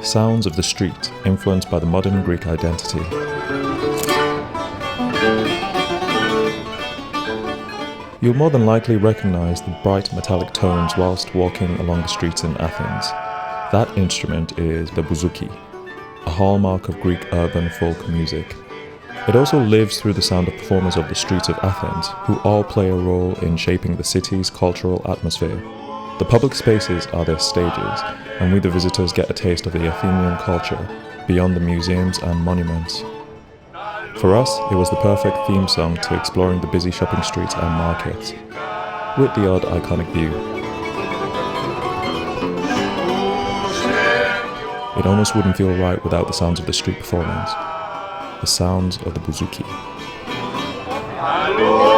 sounds of the street influenced by the modern Greek identity. You'll more than likely recognize the bright metallic tones whilst walking along the streets in Athens. That instrument is the bouzouki, a hallmark of Greek urban folk music. It also lives through the sound of performers of the streets of Athens, who all play a role in shaping the city's cultural atmosphere. The public spaces are their stages, and we the visitors get a taste of the Athenian culture, beyond the museums and monuments. For us, it was the perfect theme song to exploring the busy shopping streets and markets, with the odd iconic view. It almost wouldn't feel right without the sounds of the street performance, the sounds of the bouzouki. Hello.